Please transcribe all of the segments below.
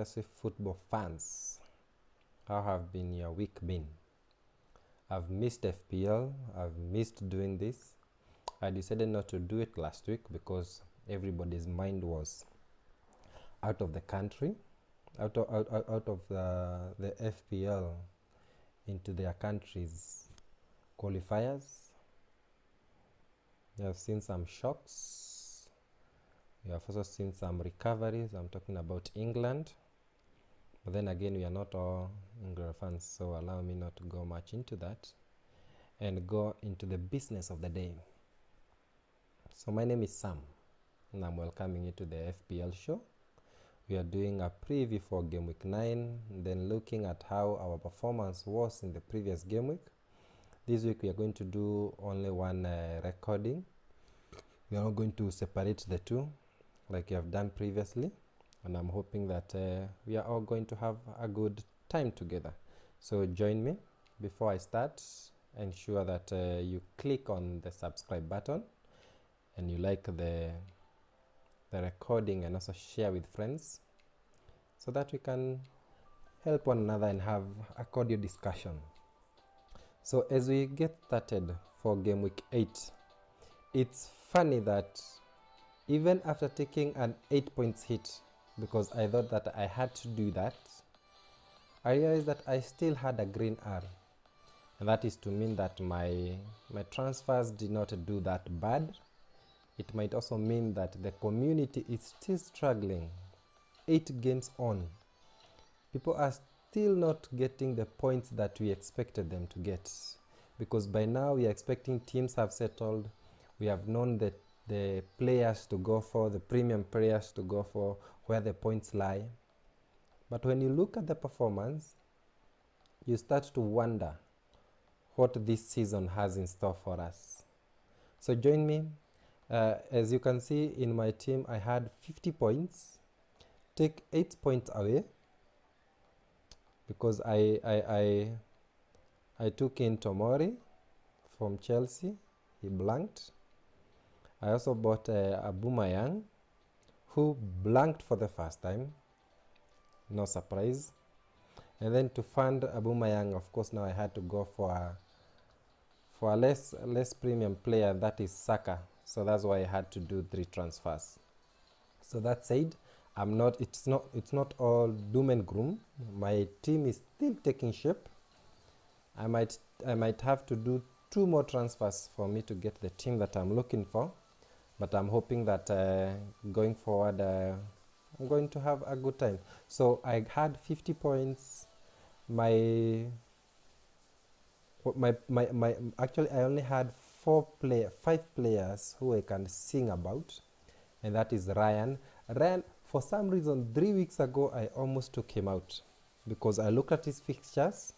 Fantasy football fans, how have been your week been? I've missed FPL, I've missed doing this. I decided not to do it last week because everybody's mind was out of the country, out of the FPL into their countries' qualifiers. We have seen some shocks. We have also seen some recoveries. I'm talking about England. But then again, we are not all England fans, so allow me not to go much into that and go into the business of the day. So my name is Sam, and I'm welcoming you to the FPL show. We are doing a preview for Game Week 9, then looking at how our performance was in the previous Game Week. This week we are going to do only one recording. We are not going to separate the two like we have done previously, and I'm hoping that we are all going to have a good time together. So join me. Before I start, ensure that you click on the subscribe button and you like the recording, and also share with friends so that we can help one another and have a cordial discussion. So as we get started for Game Week 8, it's funny that even after taking an 8 points hit, because I thought that I had to do that, I realized that I still had a green R, and that is to mean that my transfers did not do that bad. It might also mean that the community is still struggling. 8 games on, people are still not getting the points that we expected them to get, because by now we are expecting teams have settled. We have known that the players to go for, the premium players to go for, where the points lie. But when you look at the performance, you start to wonder what this season has in store for us. So join me. As you can see in my team, I had 50 points. Take 8 points away because I took in Tomori from Chelsea. He blanked. I also bought Aubameyang, who blanked for the first time. No surprise. And then to fund Aubameyang, of course, now I had to go for a less premium player, that is Saka. So that's why I had to do 3 transfers. So that said, it's not all doom and gloom. My team is still taking shape. I might have to do 2 more transfers for me to get the team that I'm looking for. But I'm hoping that going forward, I'm going to have a good time. So I had 50 points. Actually, I only had 5 players who I can sing about, and that is Ryan. Ryan, for some reason, 3 weeks ago, I almost took him out because I looked at his fixtures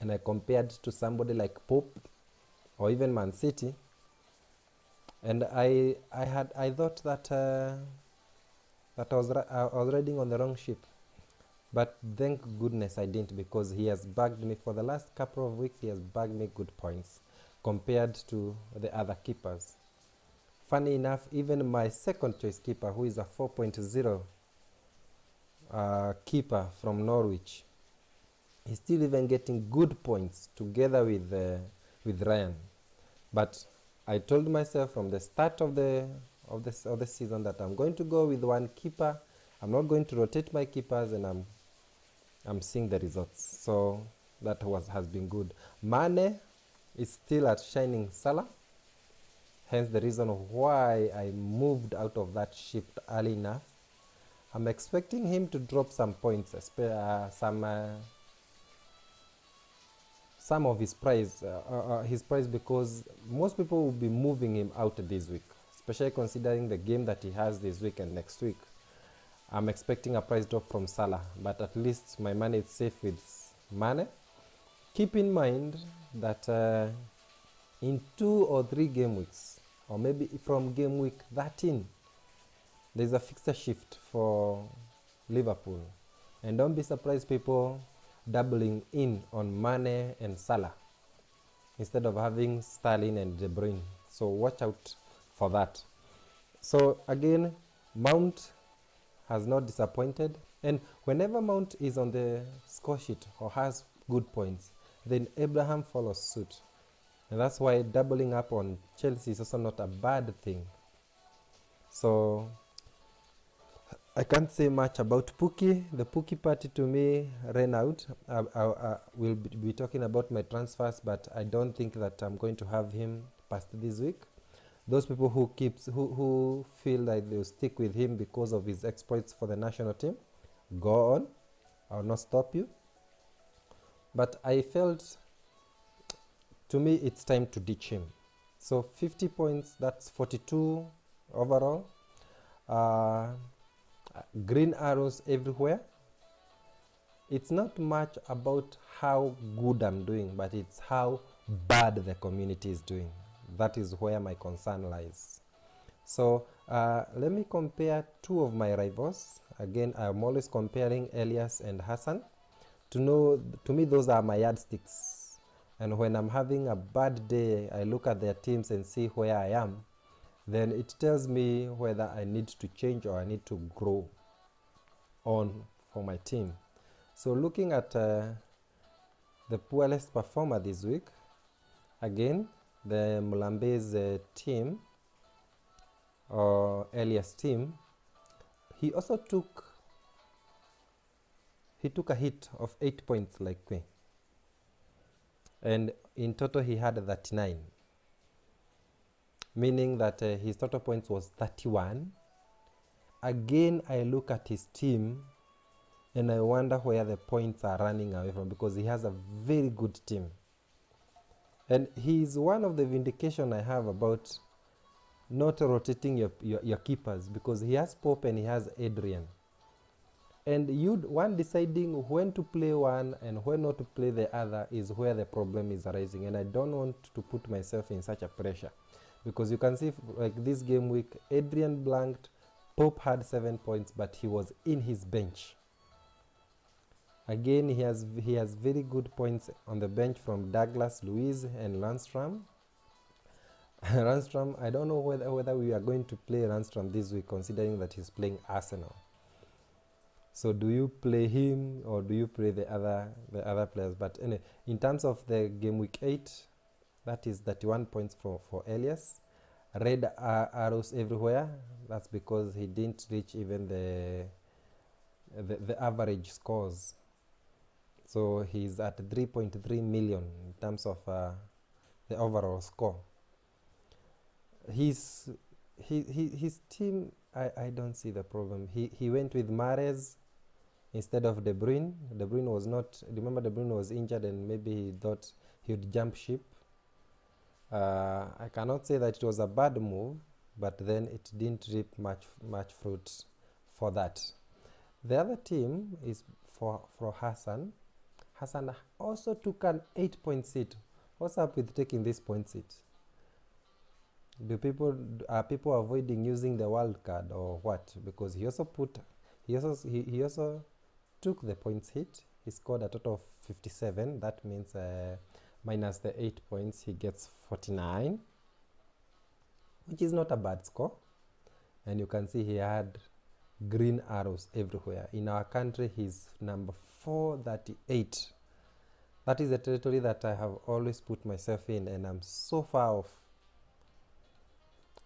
and I compared to somebody like Pope or even Man City. And I thought that I was riding on the wrong ship, but thank goodness I didn't, because he has bagged me for the last couple of weeks. He has bagged me good points compared to the other keepers. Funny enough, even my second choice keeper, who is a 4.0 keeper from Norwich, he's still even getting good points together with Ryan. But I told myself from the start of the season that I'm going to go with one keeper. I'm not going to rotate my keepers, and I'm seeing the results. So that has been good. Mane is still at shining Salah. Hence the reason why I moved out of that shift early enough. I'm expecting him to drop some points, some of his price, because most people will be moving him out this week, especially considering the game that he has this week and next week. I'm expecting a price drop from Salah, but at least my money is safe with Mane. Keep in mind that in 2 or 3 game weeks, or maybe from game week 13, there's a fixture shift for Liverpool, and don't be surprised people doubling in on Mane and Salah instead of having Sterling and De Bruyne. So watch out for that. So again, Mount has not disappointed. And whenever Mount is on the score sheet or has good points, then Abraham follows suit. And that's why doubling up on Chelsea is also not a bad thing. So I can't say much about Pookie. The Pookie party to me ran out. I will be talking about my transfers, but I don't think that I'm going to have him past this week. Those people who feel like they'll stick with him because of his exploits for the national team, go on. I'll not stop you. But I felt, to me, it's time to ditch him. So 50 points, that's 42 overall. Green arrows everywhere. It's not much about how good I'm doing, but it's how bad the community is doing. That is where my concern lies. So let me compare two of my rivals. Again, I'm always comparing Elias and Hassan. To me, those are my yardsticks. And when I'm having a bad day, I look at their teams and see where I am. Then it tells me whether I need to change or I need to grow on for my team. So looking at the poorest performer this week, again, the Mulambe's team, or Elias team, he also took a hit of 8 points like me. And in total he had 39. Meaning that his total points was 31. Again, I look at his team and I wonder where the points are running away from, because he has a very good team. And he's one of the vindication I have about not rotating your keepers, because he has Pope and he has Adrian. And one deciding when to play one and when not to play the other is where the problem is arising. And I don't want to put myself in such a pressure, because you can see, like this game week, Adrian blanked, Pope had 7 points, but he was in his bench. Again, he has very good points on the bench from Douglas, Luiz, and Landstram. Landstram, I don't know whether we are going to play Landstram this week, considering that he's playing Arsenal. So do you play him or do you play the other players? But anyway, in terms of the game week 8, that is 31 points for Elias. Red arrows everywhere. That's because he didn't reach even the average scores. So he's at 3.3 million in terms of the overall score. His team, I don't see the problem. He went with Mahrez instead of De Bruyne. De Bruyne was not, remember De Bruyne was injured and maybe he thought he would jump ship. I cannot say that it was a bad move, but then it didn't reap much fruit for that. The other team is for Hassan. Hassan also took an 8-point seat. What's up with taking this point seat? Are people avoiding using the wild card or what? Because he also took the points hit. He scored a total of 57. That means minus the 8 points, he gets 49, which is not a bad score. And you can see he had green arrows everywhere. In our country, he's number 438. That is the territory that I have always put myself in, and I'm so far off.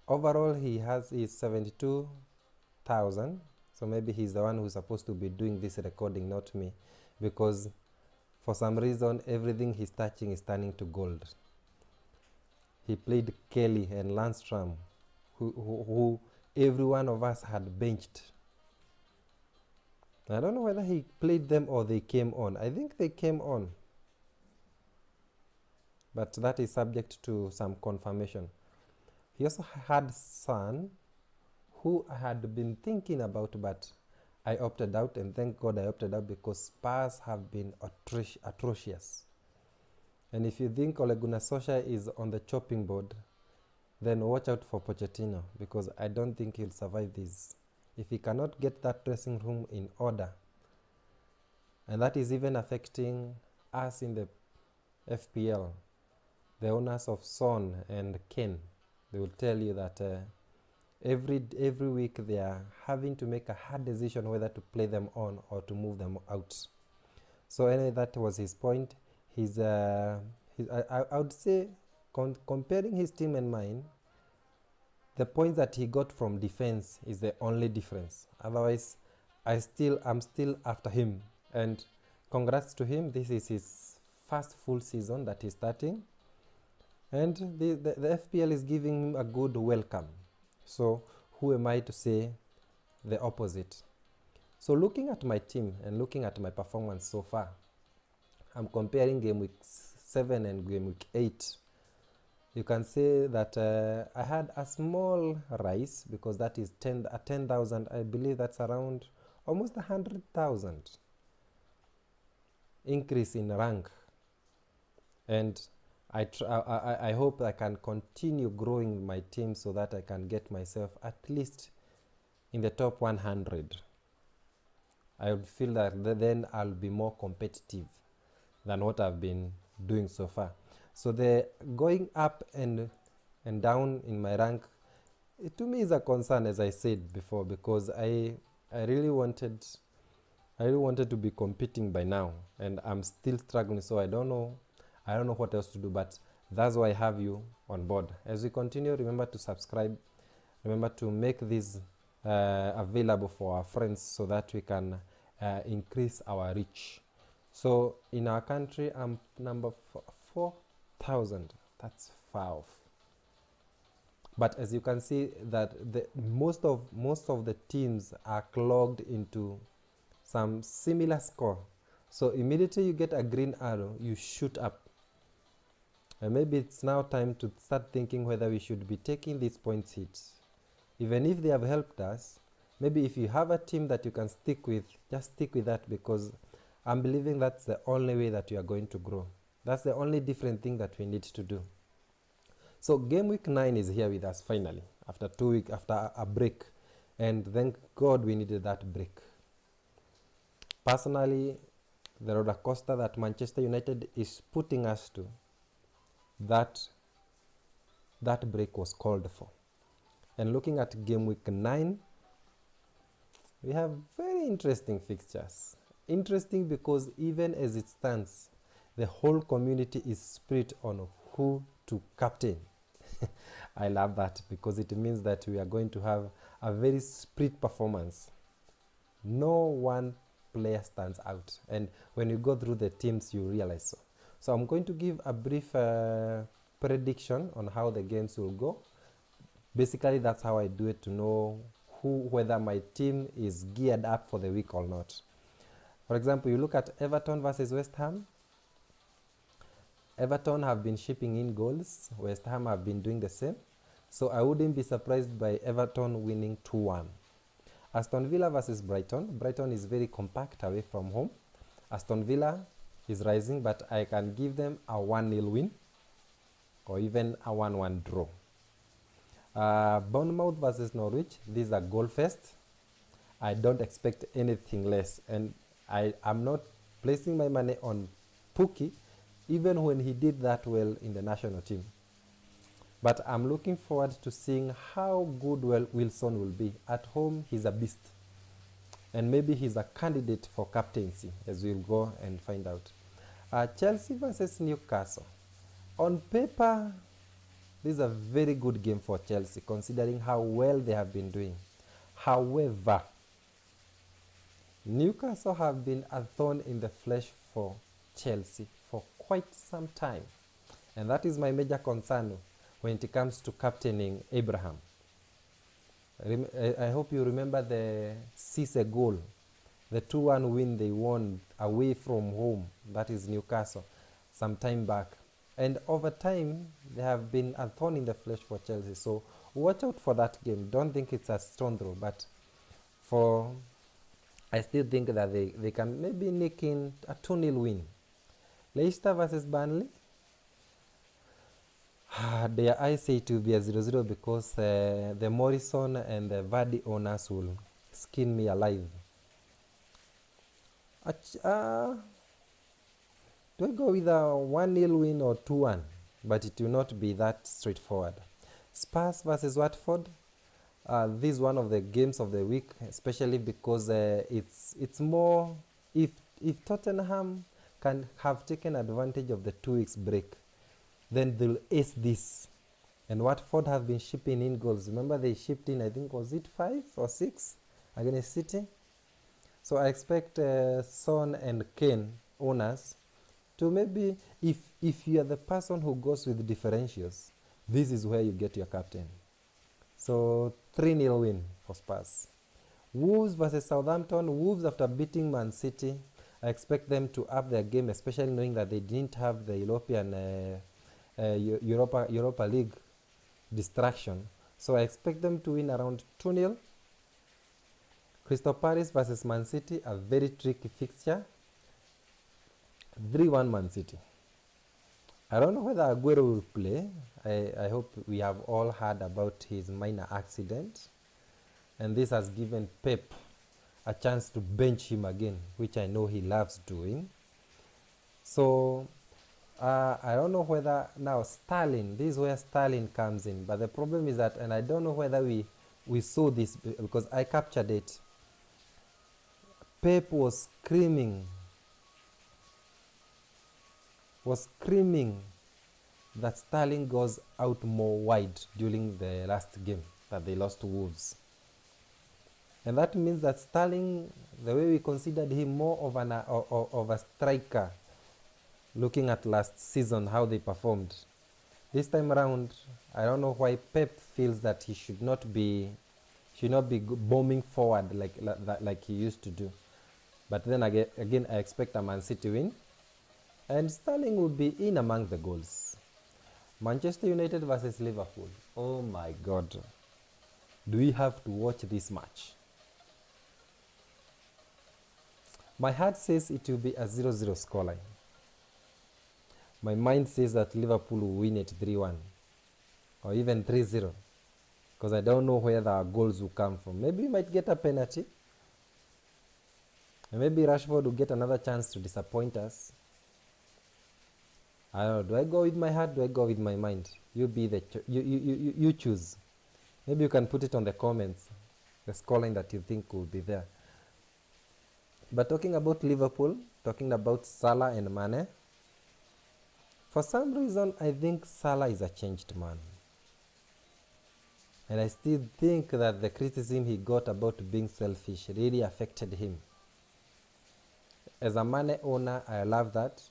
Overall, he is 72,000. So maybe he's the one who's supposed to be doing this recording, not me, because for some reason everything he's touching is turning to gold. He played Kelly and Landstram, who every one of us had benched. I don't know whether he played them or they came on. I think they came on, but that is subject to some confirmation. He also had Son, who I had been thinking about, but I opted out, and thank God I opted out, because Spurs have been atrocious. And if you think Ole Gunnar Solskjaer is on the chopping board, then watch out for Pochettino, because I don't think he'll survive this. If he cannot get that dressing room in order, and that is even affecting us in the FPL, the owners of Son and Kane, they will tell you that Every week they are having to make a hard decision whether to play them on or to move them out. So anyway, that was his point. I would say comparing his team and mine, the points that he got from defense is the only difference. Otherwise, I'm still after him. And congrats to him. This is his first full season that he's starting. And the FPL is giving him a good welcome. So who am I to say the opposite? So looking at my team and looking at my performance so far, I'm comparing game week 7 and game week 8. You can say that I had a small rise because that is 10,000. I believe that's around almost 100,000 increase in rank. And I hope I can continue growing my team so that I can get myself at least in the top 100. I would feel that then I'll be more competitive than what I've been doing so far. So the going up and down in my rank, to me is a concern, as I said before, because I really wanted to be competing by now, and I'm still struggling. So I don't know what else to do, but that's why I have you on board. As we continue, remember to subscribe. Remember to make this available for our friends so that we can increase our reach. So in our country, I'm number 4,000. That's far off. But as you can see, that most of the teams are clogged into some similar score. So immediately you get a green arrow, you shoot up. And maybe it's now time to start thinking whether we should be taking these points hits. Even if they have helped us, maybe if you have a team that you can stick with, just stick with that, because I'm believing that's the only way that you are going to grow. That's the only different thing that we need to do. So game week 9 is here with us finally, after 2 weeks, after a break. And thank God we needed that break. Personally, the roller coaster that Manchester United is putting us to, that break was called for. And looking at game week 9, we have very interesting fixtures. Interesting because even as it stands, the whole community is split on who to captain. I love that because it means that we are going to have a very split performance. No one player stands out. And when you go through the teams, you realize so. So I'm going to give a brief prediction on how the games will go. Basically, that's how I do it, to know whether my team is geared up for the week or not. For example, you look at Everton versus West Ham. Everton have been shipping in goals. West Ham have been doing the same. So I wouldn't be surprised by Everton winning 2-1. Aston Villa versus Brighton. Brighton is very compact away from home. Aston Villa is rising, but I can give them a 1-0 win or even a 1-1 draw. Bournemouth versus Norwich. This is a goal fest. I don't expect anything less, and I'm not placing my money on Pookie, even when he did that well in the national team. But I'm looking forward to seeing how good Wilson will be. At home, he's a beast. And maybe he's a candidate for captaincy, as we'll go and find out. Chelsea versus Newcastle. On paper, this is a very good game for Chelsea, considering how well they have been doing. However, Newcastle have been a thorn in the flesh for Chelsea for quite some time. And that is my major concern when it comes to captaining Abraham. I hope you remember the Cisse goal, the 2-1 win they won away from home, that is Newcastle, some time back. And over time, they have been a thorn in the flesh for Chelsea. So watch out for that game. Don't think it's a stone throw, but I still think that they can maybe nick in a 2-0 win. Leicester versus Burnley. I say it will be a 0-0 because the Morrison and the Vardy owners will skin me alive. Do I go with a 1-0 win or 2-1? But it will not be that straightforward. Spurs versus Watford. this is one of the games of the week, especially because it's more, if Tottenham can have taken advantage of the 2 weeks break, then they'll ace this. And Watford have been shipping in goals. Remember, they shipped in, I think, was it 5 or 6 against City? So I expect Son and Kane owners to maybe, if you are the person who goes with differentials, this is where you get your captain. So 3-0 win for Spurs. Wolves versus Southampton. Wolves, after beating Man City, I expect them to up their game, especially knowing that they didn't have the European Europa League distraction. So I expect them to win around 2-0. Crystal Palace versus Man City, a very tricky fixture. 3-1 Man City. I don't know whether Aguero will play. I hope we have all heard about his minor accident. And this has given Pep a chance to bench him again, which I know he loves doing. So, I don't know whether now Sterling, this is where Sterling comes in. But the problem is that, and I don't know whether we saw this because I captured it. Pep was screaming that Sterling goes out more wide during the last game that they lost to Wolves. And that means that Sterling, the way we considered him more of a striker, looking at last season, how they performed. This time around, I don't know why Pep feels that he should not be bombing forward like he used to do. But then again, I expect a Man City win. And Sterling will be in among the goals. Manchester United versus Liverpool. Oh my God. Do we have to watch this match? My heart says it will be a 0-0 scoreline. My mind says that Liverpool will win it 3-1 or even 3-0 because I don't know where the goals will come from. Maybe we might get a penalty. And maybe Rashford will get another chance to disappoint us. I don't know. Do I go with my heart? Do I go with my mind? You choose. Maybe you can put it on the comments, the scoreline that you think will be there. But talking about Liverpool, talking about Salah and Mane, for some reason I think Salah is a changed man. And I still think that the criticism he got about being selfish really affected him. As a Mane owner, I love that.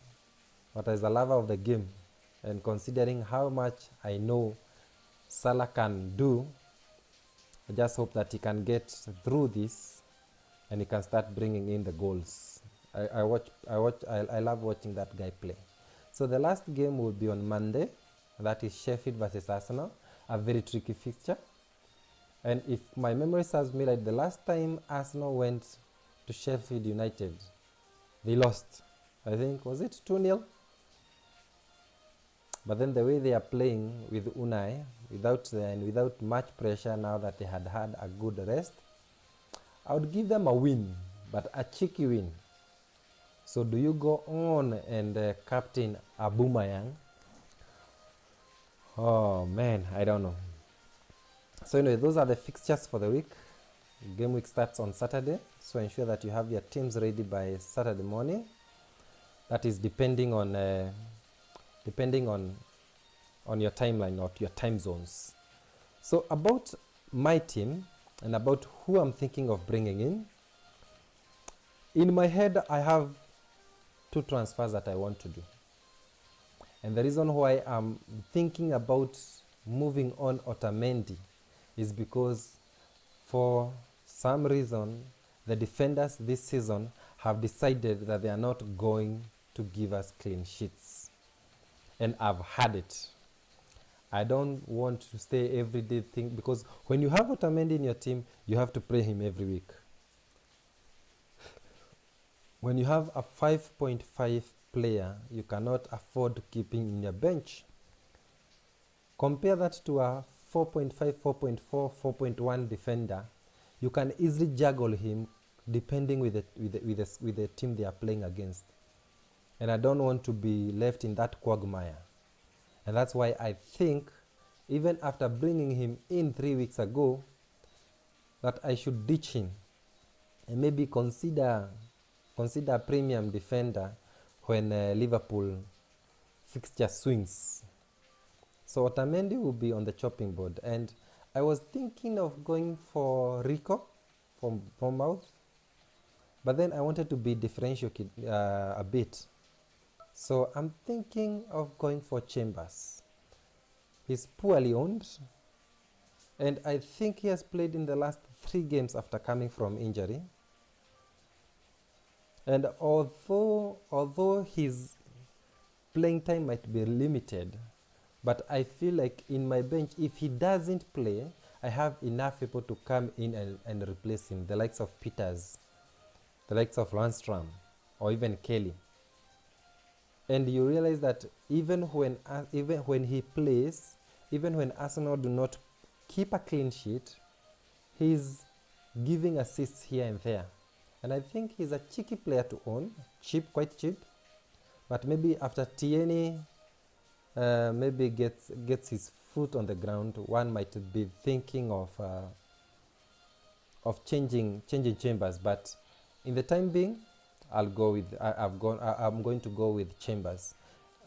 But as a lover of the game, and considering how much I know Salah can do, I just hope that he can get through this and he can start bringing in the goals. I love watching that guy play. So the last game will be on Monday. That is Sheffield versus Arsenal, a very tricky fixture. And if my memory serves me right, the last time Arsenal went to Sheffield United, they lost. I think, was it 2-0? But then the way they are playing with Unai, without much pressure now that they had had a good rest, I would give them a win, but a cheeky win. So do you go on and captain Aubameyang? Oh man, I don't know. So anyway, those are the fixtures for the week. Game week starts on Saturday, so ensure that you have your teams ready by Saturday morning. That is depending on your timeline or your time zones. So about my team and about who I'm thinking of bringing in my head I have 2 transfers that I want to do. And the reason why I'm thinking about moving on Otamendi is because for some reason the defenders this season have decided that they are not going to give us clean sheets. And I've had it. I don't want to stay everyday thing, because when you have Otamendi in your team, you have to play him every week. When you have a 5.5 player, you cannot afford keeping in your bench. Compare that to a 4.5, 4.4, 4.1 defender. You can easily juggle him depending with the team they are playing against. And I don't want to be left in that quagmire. And that's why I think, even after bringing him in 3 weeks ago, that I should ditch him and maybe consider a premium defender when Liverpool fixture swings. So Otamendi will be on the chopping board, and I was thinking of going for Rico from Bournemouth, but then I wanted to be differential a bit. So I'm thinking of going for Chambers. He's poorly owned, and I think he has played in the last 3 games after coming from injury. And although his playing time might be limited, but I feel like in my bench, if he doesn't play, I have enough people to come in and replace him, the likes of Peters, the likes of Landstram, or even Kelly. And you realize that even when he plays, even when Arsenal do not keep a clean sheet, he's giving assists here and there. And I think he's a cheeky player to own, quite cheap. But maybe after Tierney maybe gets his foot on the ground, one might be thinking of changing Chambers. But in the time being, I'm going to go with Chambers.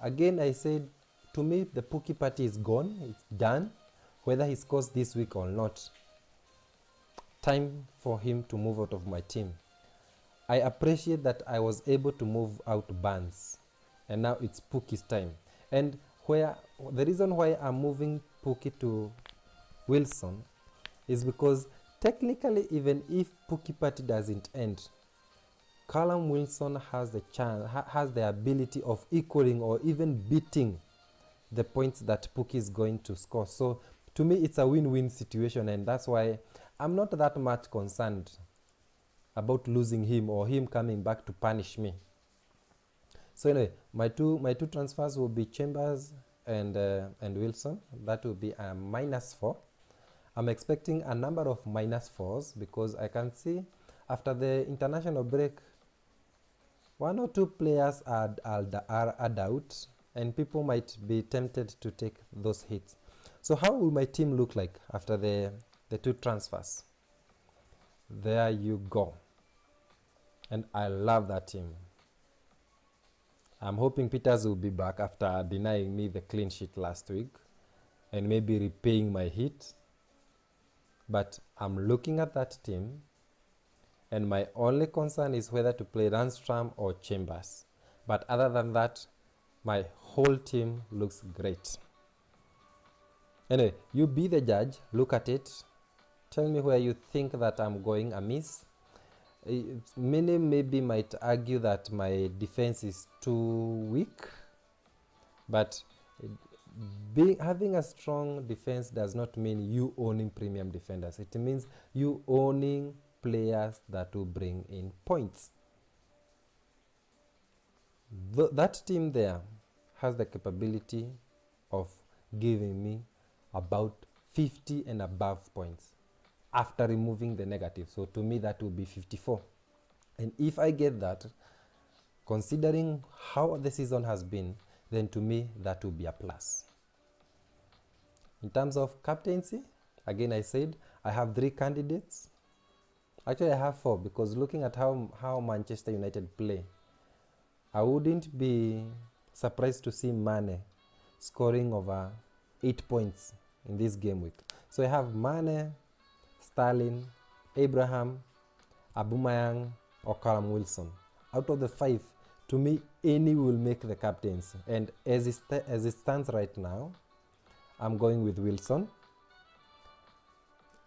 Again, I said, to me, the Pookie party is gone. It's done. Whether he scores this week or not, time for him to move out of my team. I appreciate that I was able to move out Barnes, and now it's Pookie's time. And the reason why I'm moving Pookie to Wilson is because technically, even if Pookie party doesn't end, Callum Wilson has the ability of equaling or even beating the points that Pookie is going to score. So to me, it's a win-win situation, and that's why I'm not that much concerned about losing him or him coming back to punish me. So anyway, my two transfers will be Chambers and Wilson. That will be a -4. I'm expecting a number of -4s because I can see after the international break, 1 or 2 players are out, and people might be tempted to take those hits. So how will my team look like after the 2 transfers? There you go. And I love that team. I'm hoping Peters will be back after denying me the clean sheet last week and maybe repaying my hit. But I'm looking at that team, and my only concern is whether to play Landstram or Chambers. But other than that, my whole team looks great. Anyway, you be the judge. Look at it. Tell me where you think that I'm going amiss. Many maybe might argue that my defense is too weak, but having a strong defense does not mean you owning premium defenders. It means you owning players that will bring in points. That team there has the capability of giving me about 50 and above points after removing the negative. So to me, that will be 54. And if I get that, considering how the season has been, then to me, that will be a plus. In terms of captaincy, again, I said I have 3 candidates. Actually, I have 4, because looking at how Manchester United play, I wouldn't be surprised to see Mane scoring over 8 points in this game week. So I have Mane, Sterling, Abraham, Aubameyang, or Callum Wilson. Out of the 5, to me, any will make the captaincy. And as it stands right now, I'm going with Wilson.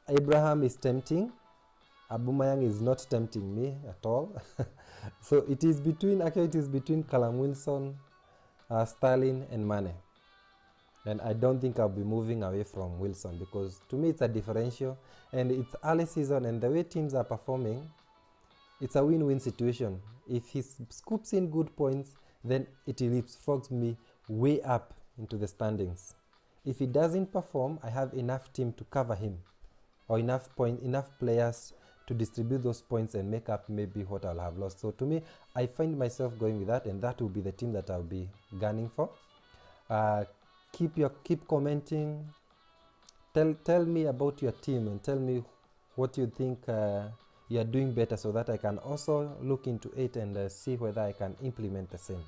Abraham is tempting. Aubameyang is not tempting me at all. So it is between Callum Wilson, Sterling, and Mane. And I don't think I'll be moving away from Wilson, because to me it's a differential, and it's early season, and the way teams are performing, it's a win-win situation. If he scoops in good points, then it leapfrogs me way up into the standings. If he doesn't perform, I have enough team to cover him, or enough players to distribute those points and make up maybe what I'll have lost. So to me, I find myself going with that, and that will be the team that I'll be gunning for. Keep commenting. Tell me about your team, and tell me what you think you are doing better, so that I can also look into it and see whether I can implement the same.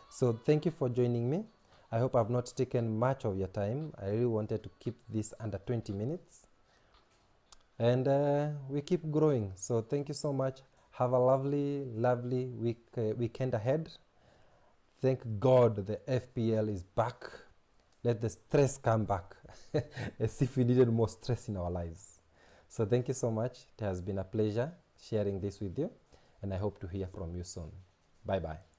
So thank you for joining me. I hope I've not taken much of your time. I really wanted to keep this under 20 minutes. And we keep growing. So thank you so much. Have a lovely weekend ahead. Thank God the FPL is back. Let the stress come back, as if we needed more stress in our lives. So thank you so much. It has been a pleasure sharing this with you, and I hope to hear from you soon. Bye bye.